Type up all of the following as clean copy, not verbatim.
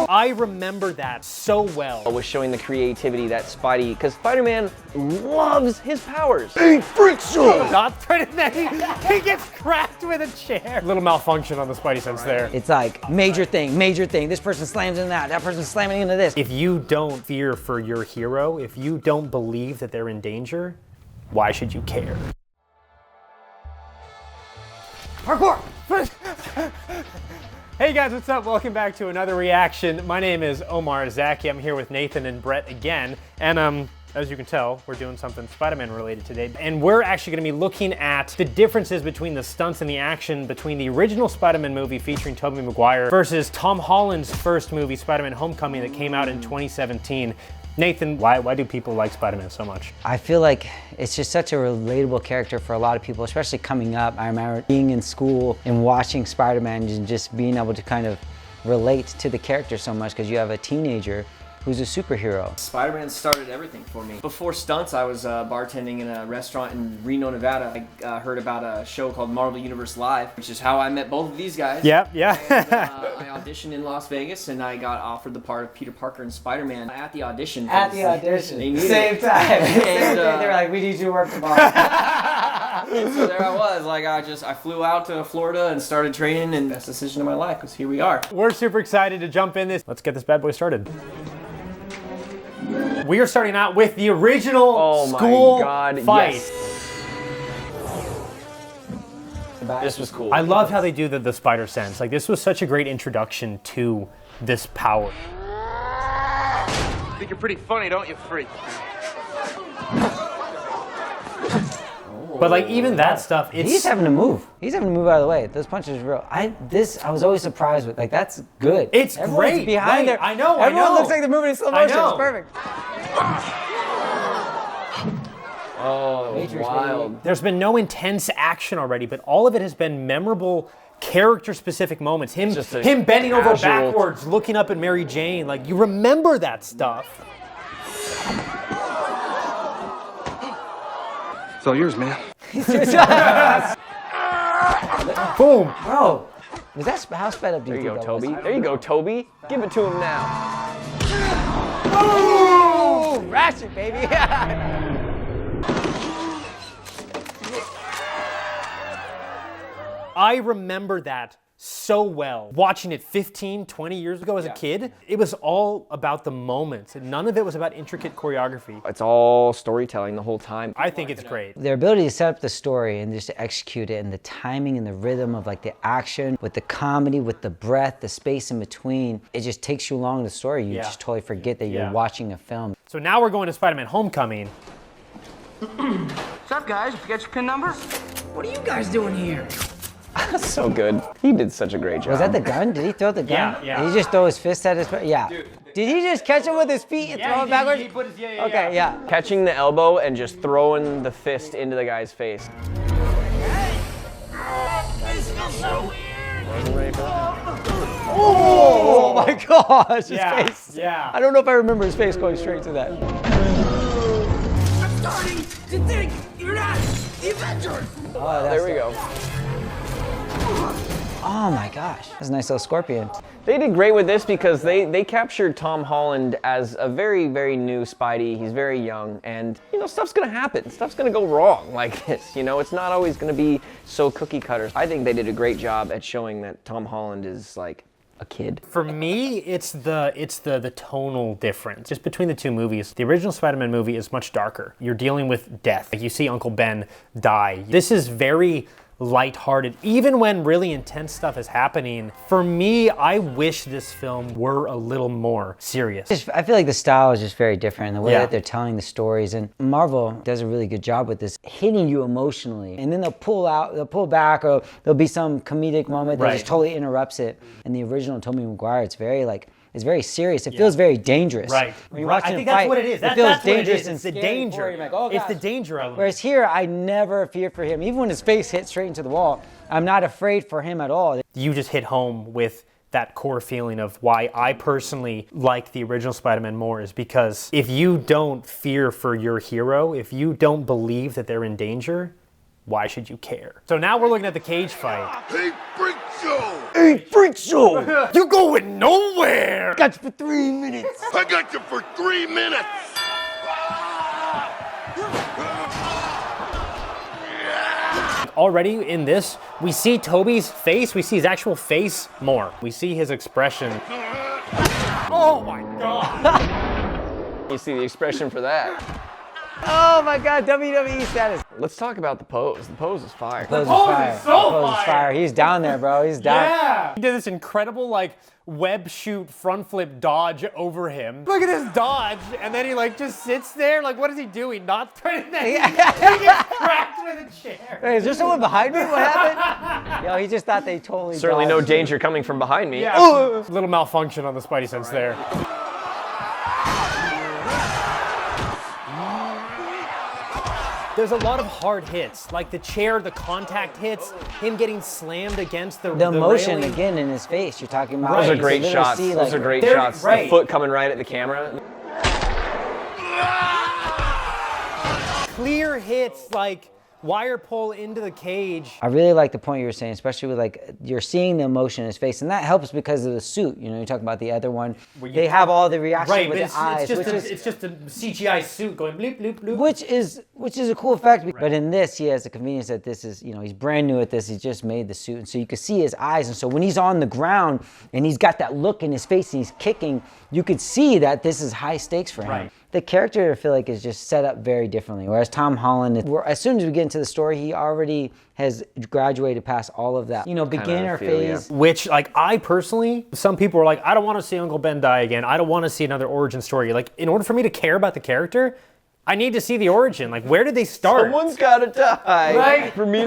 I remember that so well. Was showing the creativity that Spidey, because Spider-Man loves his powers. Hey, freak show! Not pretty he gets cracked with a chair. Little malfunction on the Spidey sense there. It's like major thing, major thing. This person slams into that person's slamming into this. If you don't fear for your hero, if you don't believe that they're in danger, why should you care? Parkour! Hey guys, what's up? Welcome back to another reaction. My name is Omar Zaki. I'm here with Nathan and Brett again. And as you can tell, we're doing something Spider-Man related today. And we're actually gonna be looking at the differences between the stunts and the action between the original Spider-Man movie featuring Tobey Maguire versus Tom Holland's first movie, Spider-Man Homecoming, that came out in 2017. Nathan, why do people like Spider-Man so much? I feel like it's just such a relatable character for a lot of people, especially coming up. I remember being in school and watching Spider-Man and just being able to kind of relate to the character so much because you have a teenager who's a superhero. Spider-Man started everything for me. Before Stunts, I was bartending in a restaurant in Reno, Nevada. I heard about a show called Marvel Universe Live, which is how I met both of these guys. Yeah. And, I auditioned in Las Vegas, and I got offered the part of Peter Parker and Spider-Man at the audition. Same time. And, they were like, we need you to work tomorrow. And so there I was, like I flew out to Florida and started training, and best decision of my life, because here we are. We're super excited to jump in this. Let's get this bad boy started. We are starting out with the original school fight. Yes. This was cool. I love how they do the spider sense. Like, this was such a great introduction to this power. Think you're pretty funny, don't you, freak? But like, even that stuff, it's... He's having to move. He's having to move out of the way. Those punches are real. I was always surprised with, like, that's good. It's Everyone's great. behind there. I know, Everyone looks like they're moving in slow motion. It's perfect. Oh, wild. There's been no intense action already, but all of it has been memorable character-specific moments. Him bending over backwards, looking up at Mary Jane. Like, you remember that stuff. It's all yours, man. Boom. Bro, was that how sped up do There you you think go, that was? Toby. There you go, Toby. Give it to him now. Oh, ratchet, baby. I remember that so well. Watching it 15, 20 years ago as a kid, it was all about the moments. None of it was about intricate choreography. It's all storytelling the whole time. I think it's great. Their ability to set up the story and just to execute it, and the timing and the rhythm of like the action with the comedy, with the breath, the space in between, it just takes you along the story. You just totally forget that you're watching a film. So now we're going to Spider-Man Homecoming. What's up, guys? Did you get your PIN number? What are you guys doing here? That's so good. He did such a great job. Was that the gun? Did he throw the gun? Yeah. Did he just throw his fist at his... Yeah. Dude. Did he just catch it with his feet and throw it backwards? He put his, Okay, yeah. Catching the elbow and just throwing the fist into the guy's face. This feels so weird. Wasn't ready for that. Oh my gosh, his face. Yeah. I don't know if I remember his face going straight to that. I'm starting to think you're not the Avengers. Oh, There we go. Oh my gosh, that's a nice little scorpion. They did great with this because they captured Tom Holland as a very, very new Spidey. He's very young, and you know, stuff's gonna happen. Stuff's gonna go wrong like this. You know, it's not always gonna be so cookie cutter. I think they did a great job at showing that Tom Holland is like a kid. For me, it's the tonal difference just between the two movies. The original Spider-Man movie is much darker. You're dealing with death. Like, you see Uncle Ben die. This is very lighthearted, even when really intense stuff is happening. For me, I wish this film were a little more serious. I feel like the style is just very different in the way that they're telling the stories, and Marvel does a really good job with this, hitting you emotionally, and then they'll pull back, or there'll be some comedic moment that just totally interrupts it. In the original Tobey Maguire, it's very like, it's very serious. It feels very dangerous. Right. When you watch I him think that's fight, what it is. It feels dangerous It's and the scary danger. for you. Like, oh, it's the gosh. danger element. Whereas here, I never fear for him. Even when his face hits straight into the wall, I'm not afraid for him at all. You just hit home with that core feeling of why I personally like the original Spider-Man more, is because if you don't fear for your hero, if you don't believe that they're in danger, why should you care? So now we're looking at the cage fight. Hey, freak show! Hey, freak show! You're going nowhere! Got you for 3 minutes. I got you for 3 minutes! Already in this, we see Tobey's face, we see his actual face more. We see his expression. Oh my God! You see the expression for that. Oh my God, WWE status. Let's talk about the pose. The pose is fire. Pose is pose fire. is so Pose is fire. fire. He's down there, bro. He's down. Yeah! He did this incredible like web shoot front flip dodge over him. Look at this dodge, and then he like just sits there. Like, what is he doing? Not turning that. He gets cracked with a chair. Hey, is there someone behind me? What happened? Yo, he just thought they totally Certainly no dodged. danger coming from behind me. Yeah. Little malfunction on the Spidey sense there. There's a lot of hard hits, like the chair, the contact hits, him getting slammed against the emotion railing. again in his face. You're talking about. Those You are can great literally shots. see, Those like, are great they're shots. right. The foot coming right at the camera. Clear hits like wire pull into the cage. I really like the point you were saying, especially with like you're seeing the emotion in his face, and that helps because of the suit. You know, you're talking about the other one. They have all the reaction Right, with but the eyes, it's just a CGI suit going bloop bloop bloop. which is a cool effect. But in this, he has the convenience that this is, you know, he's brand new at this. He just made the suit, and so you can see his eyes. And so when he's on the ground and he's got that look in his face and he's kicking, you could see that this is high stakes for him. Right. The character, I feel like, is just set up very differently. Whereas Tom Holland, as soon as we get into the story, he already has graduated past all of that, you know, beginner feel, phase. Which, like, I personally, some people are like, I don't want to see Uncle Ben die again. I don't want to see another origin story. Like, in order for me to care about the character, I need to see the origin. Like, where did they start? Someone's gotta die. Right. For me.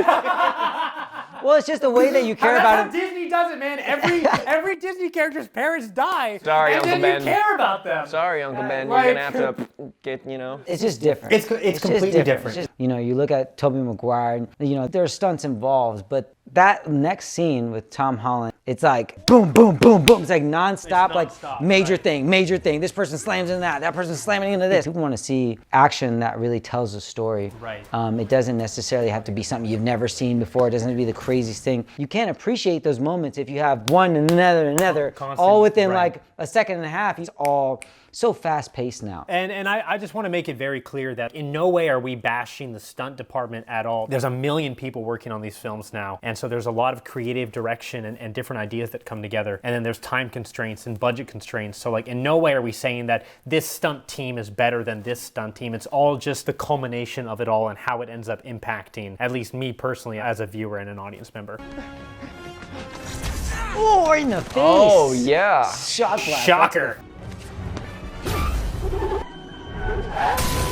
Well, it's just the way that you care about That's it. how Disney does it, man. Every Disney character's parents die. Sorry, and Uncle then Ben. you care about them. Sorry, Uncle Ben. like- You're gonna have to get, you know. It's just different. It's just completely different. It's just, you know, you look at Tobey Maguire, and, you know, there's stunts involved, but that next scene with Tom Holland, it's like boom, boom, boom, boom. It's like nonstop, like nonstop, major right. thing, major thing. This person slams into that person's slamming into this. People want to see action that really tells a story. Right. It doesn't necessarily have to be something you've never seen before. It doesn't have to be the craziest thing. You can't appreciate those moments if you have one and another, Constant, all within right. like a second and a half. He's all so fast paced now. And I just want to make it very clear that in no way are we bashing the stunt department at all. There's a million people working on these films now. And so there's a lot of creative direction and different ideas that come together. And then there's time constraints and budget constraints. So like in no way are we saying that this stunt team is better than this stunt team. It's all just the culmination of it all and how it ends up impacting, at least me personally as a viewer and an audience member. Oh, in the face. Oh yeah. Shot blast. Shocker.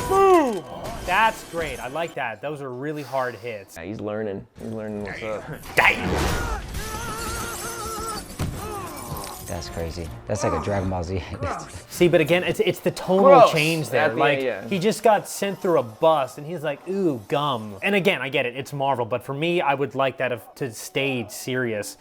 Boom! That's great. I like that. Those are really hard hits. Yeah, he's learning. He's learning what's up. Damn! That's crazy. That's like a Dragon Ball Z. See, but again, it's the tonal Gross. change there. Yeah, Like, yeah. he just got sent through a bus, and he's like, ooh, gum. And again, I get it. It's Marvel, but for me, I would like that to stay serious.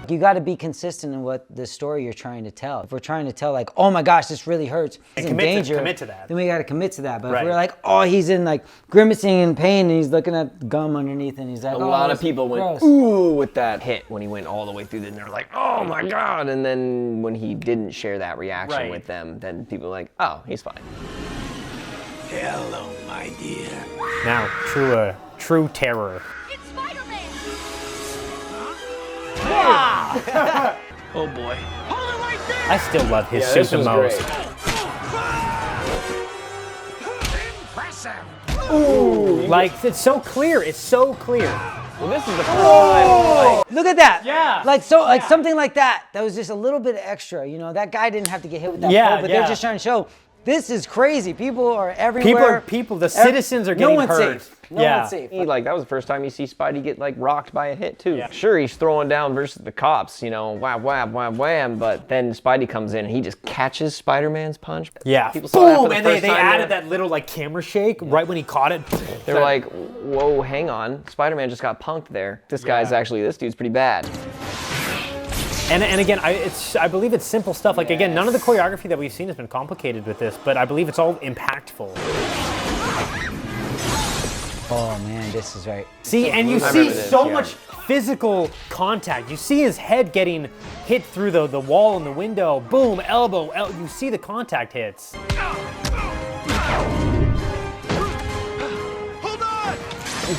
You got to be consistent in what the story you're trying to tell. If we're trying to tell like, oh my gosh, this really hurts, he's in danger, commit to that. then we got to commit to that. But Right. if we're like, oh, he's in like grimacing in pain and he's looking at gum underneath and he's like, A oh, lot that's of people went gross. ooh with that hit when he went all the way through. And they're like, oh my god! And then when he didn't share that reaction Right. with them, then people were like, oh, he's fine. Hello, my dear. Now, true terror. It's Spider-Man! Oh boy. Hold it right there! I still love his Yeah, suit this the was most. great. Impressive! Like, it's so clear. It's so clear. Well, this is the first time. Look at that. Yeah. Like something like that. That was just a little bit extra. You know, that guy didn't have to get hit with that Yeah, pole, but yeah. they're just trying to show this is crazy. People are everywhere. The citizens are getting no one's hurt. safe. No one's safe. Like that was the first time you see Spidey get like rocked by a hit too. Yeah. Sure, he's throwing down versus the cops, you know, wham, wham, wham, wham. But then Spidey comes in and he just catches Spider-Man's punch. Yeah. People saw that for Boom! the And first they time added there. that little like camera shake right when he caught it. They're like, whoa, hang on, Spider-Man just got punked there. This dude's pretty bad. And again, I believe it's simple stuff. Like again, none of the choreography that we've seen has been complicated with this, but I believe it's all impactful. Oh man, this is right. See, and you I see remember this, so yeah. much physical contact. You see his head getting hit through the wall and the window. Boom, elbow. You see the contact hits.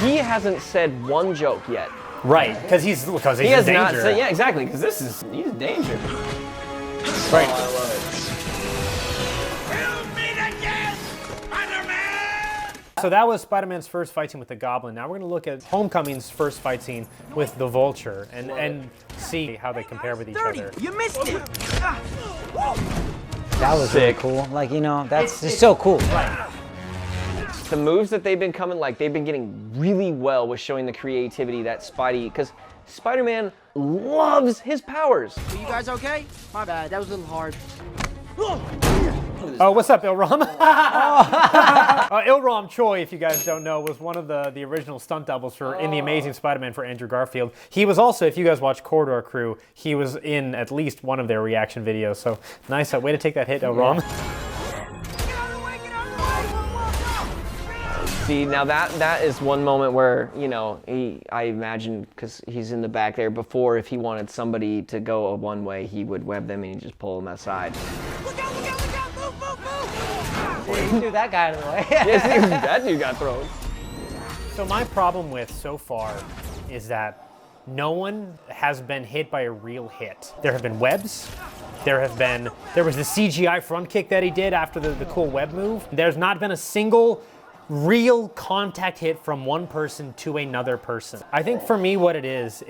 He hasn't said one joke yet. Right, because he's He in has danger. not said, yeah, exactly, because he's in danger. Right. Kill me again, Spider-Man! So that was Spider-Man's first fight scene with the Goblin. Now we're going to look at Homecoming's first fight scene with the Vulture and see how they compare with each other. You missed it. That was really Sick. cool. Like, you know, that's just so cool. The moves that they've been getting really well with showing the creativity that Spidey, because Spider-Man loves his powers. Are you guys okay? My bad. That was a little hard. Oh, what's up, Ilram? Ilram Choi, if you guys don't know, was one of the original stunt doubles in The Amazing Spider-Man for Andrew Garfield. He was also, if you guys watch Corridor Crew, he was in at least one of their reaction videos. So nice, way to take that hit, Ilram. See, now that is one moment where, you know, I imagine, because he's in the back there before, if he wanted somebody to go a one way, he would web them and he'd just pull them aside. Look out, look out, look out! Move, move, move! Threw that guy out of the way. Yes, that dude got thrown. So my problem with so far is that no one has been hit by a real hit. There have been webs. There was the CGI front kick that he did after the cool web move. There's not been a single real contact hit from one person to another person. I think for me what it is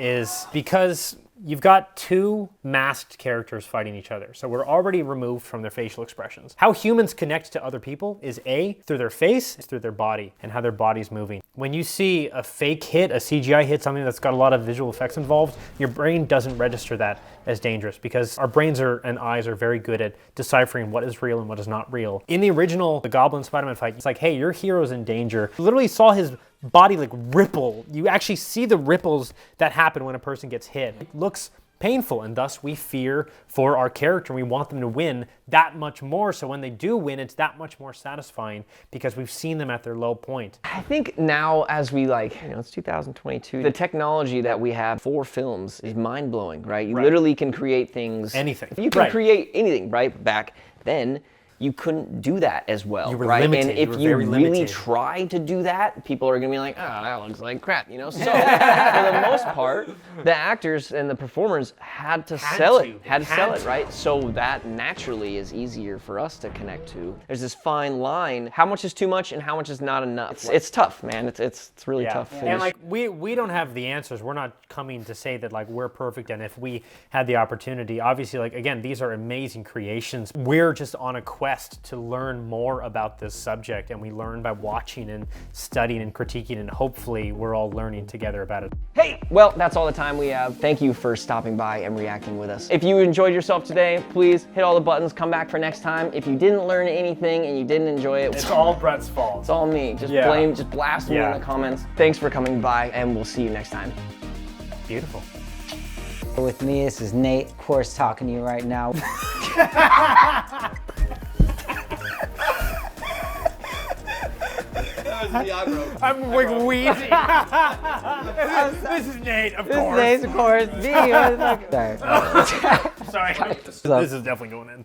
because you've got two masked characters fighting each other, so we're already removed from their facial expressions. How humans connect to other people is through their face, through their body, and how their body's moving. When you see a fake hit, a CGI hit, something that's got a lot of visual effects involved, your brain doesn't register that as dangerous because our brains and eyes are very good at deciphering what is real and what is not real. In the original The Goblin Spider-Man fight, it's like, hey, your hero's in danger. You literally saw his body like ripple. You actually see the ripples that happen when a person gets hit. It looks painful, and thus we fear for our character. We want them to win that much more, so when they do win, it's that much more satisfying because we've seen them at their low point. I think now as we it's 2022, the technology that we have for films is mind-blowing, right? You literally can create things. Anything. You can create anything, right? Back then, you couldn't do that as well, You were right? limited. And You if were you very really limited. try to do that, people are gonna be like, oh, that looks like crap, you know? So, for the most part, the actors and the performers had to sell it, right? So that naturally is easier for us to connect to. There's this fine line, how much is too much and how much is not enough. It's tough, man, it's really tough. And like we don't have the answers. We're not coming to say that like we're perfect, and if we had the opportunity, obviously, like again, these are amazing creations. We're just on a quest to learn more about this subject, and we learn by watching and studying and critiquing, and hopefully we're all learning together about it. Hey, well, that's all the time we have. Thank you for stopping by and reacting with us. If you enjoyed yourself today, please hit all the buttons, come back for next time. If you didn't learn anything and you didn't enjoy it, It's all Brett's fault. it's all me. Just blast me in the comments. Thanks for coming by, and we'll see you next time. Beautiful. With me, this is Nate, of course, talking to you right now. I'm like wheezing. This is Nate, of course. This is Nate, of course. Me, I was like, sorry. Sorry. This is definitely going in.